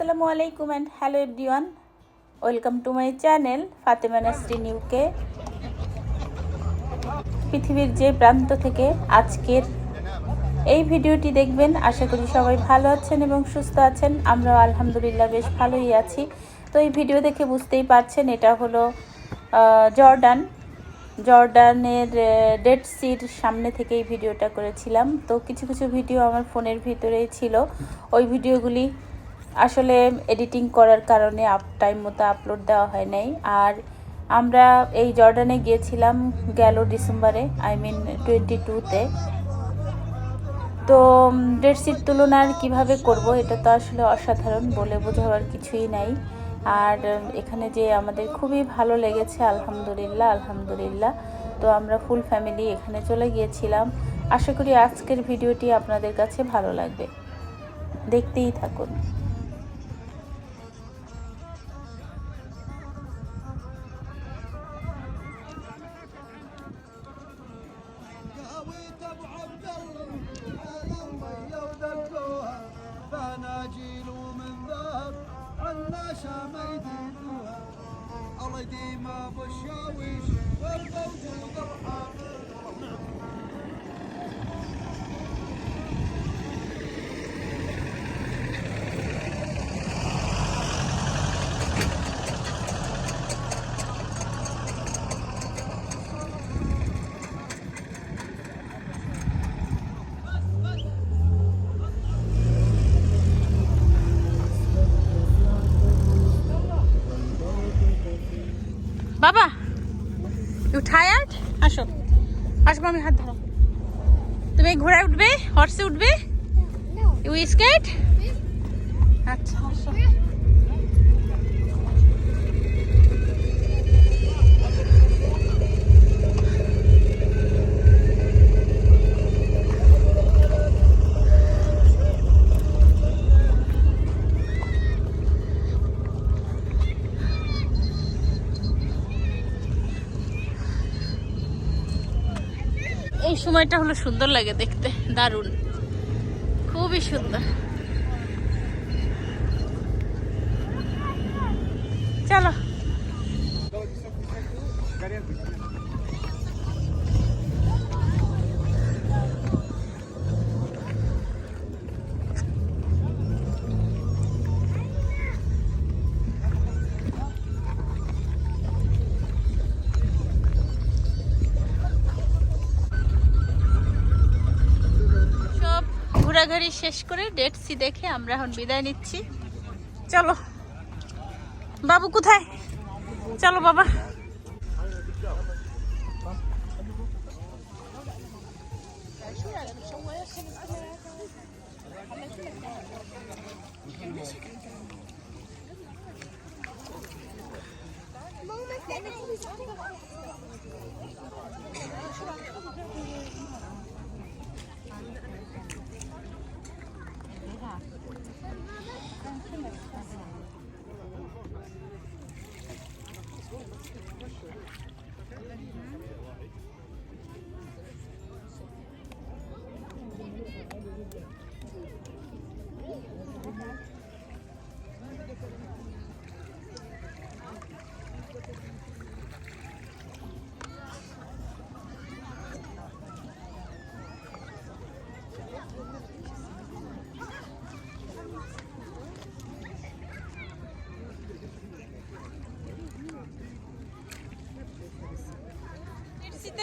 আসসালামু আলাইকুম and hello everyone, welcome to my channel Fatema Nasrin UK. পৃথিবীর যে প্রান্ত থেকে আজকের এই ভিডিওটি দেখবেন, আশা করি সবাই ভালো আছেন এবং সুস্থ আছেন। আমরাও আলহামদুলিল্লাহ বেশ ভালোই আছি। তো এই ভিডিও দেখে বুঝতেই পারছেন এটা হলো জর্ডানের ডেড সির সামনে থেকে এই ভিডিওটা করেছিলাম। তো কিছু কিছু ভিডিও আমার ফোনের ভিতরেই ছিল, ওই ভিডিওগুলি আসলে এডিটিং করার কারণে টাইম মতো আপলোড দেওয়া হয় নাই। আর আমরা এই জর্ডানে গিয়েছিলাম গেল ডিসেম্বরে, আই মিন 22-তে। তো ডেড সির তুলনা আর কীভাবে করবো, এটা তো আসলে অসাধারণ, বলে বোঝাবার কিছুই নাই। আর এখানে যে আমাদের খুবই ভালো লেগেছে, আলহামদুলিল্লাহ। তো আমরা ফুল ফ্যামিলি এখানে চলে গিয়েছিলাম। আশা করি আজকের ভিডিওটি আপনাদের কাছে ভালো লাগবে, দেখতেই থাকুন। বাবা, ইউ টায়ার্ড? আসো আসো, আমি হাত ধরো। তুমি ঘোড়ায় উঠবে, হর্সে উঠবে? ইউ স্কেট? আচ্ছা আসো। এই সময়টা হলো সুন্দর লাগে দেখতে, দারুণ, খুবই সুন্দর। চলো ঘোরাঘুরি শেষ করে ডেড সি দেখে আমরা এখন বিদায় নিচ্ছি। চলো বাবু কোথায়? চলো বাবা।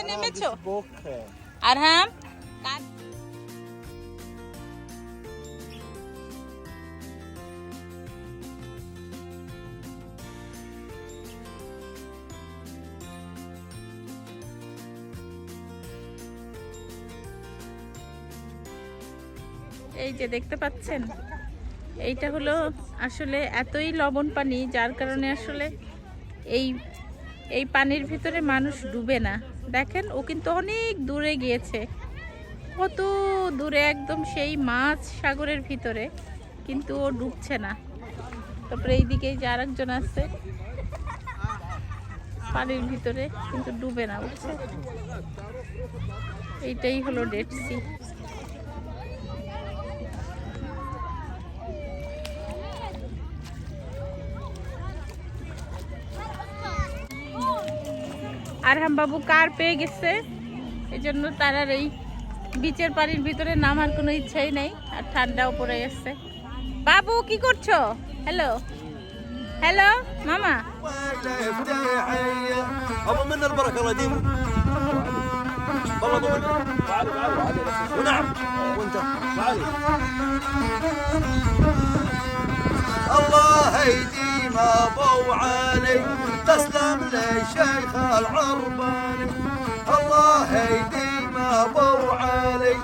নেমেছো আর হ্যাঁ এই যে দেখতে পাচ্ছেন, এইটা হলো আসলে এতই লবণ পানি, যার কারণে আসলে এই পানির ভিতরে মানুষ ডুবে না। দেখেন, ও কিন্তু অনেক দূরে গিয়েছে, কত দূরে, একদম সেই মাছ সাগরের ভিতরে, কিন্তু ও ডুবছে না। তারপরে এইদিকে যে আরেকজন আছে পানির ভিতরে, কিন্তু ডুবে না, বুঝছে? এইটাই হলো ডেড সি। আরহাম বাবু কার পেয়ে গেছে, এই জন্য তার আর এই বিচের পানির ভিতরে নামার কোনো ইচ্ছাই নেই, আর ঠান্ডাও পড়ে গেছে। বাবু কি করছো? হ্যালো হ্যালো মামা। ابو من البركه الله يديمه والله ونعم وانت تعالي الله يديم ابو علي تسلم لي شيخ العرباني الله يديم ابو علي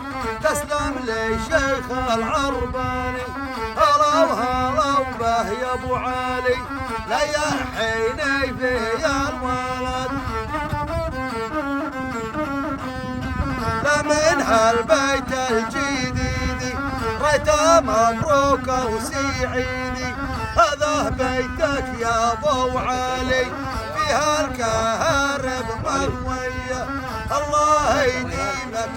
تسلم لي شيخ العرباني هلا وهلا به يا ابو علي لا يحيني في الولد من هالبيت الجديد ريت مبروك وسعيدي هذا بيتك يا ابو علي في هالكهرب مرويه الله يديمك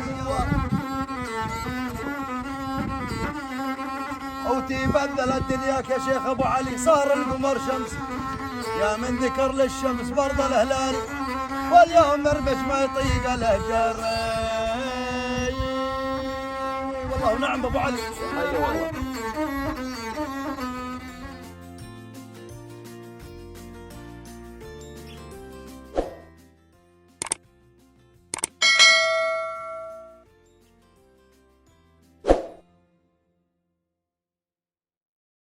وتبدل الدنياك يا شيخ ابو علي صار القمر شمس يا من ذكر للشمس برض الهلال واليوم مربش ما يطيق الهجر والله ونعم ابو علي. ايوه والله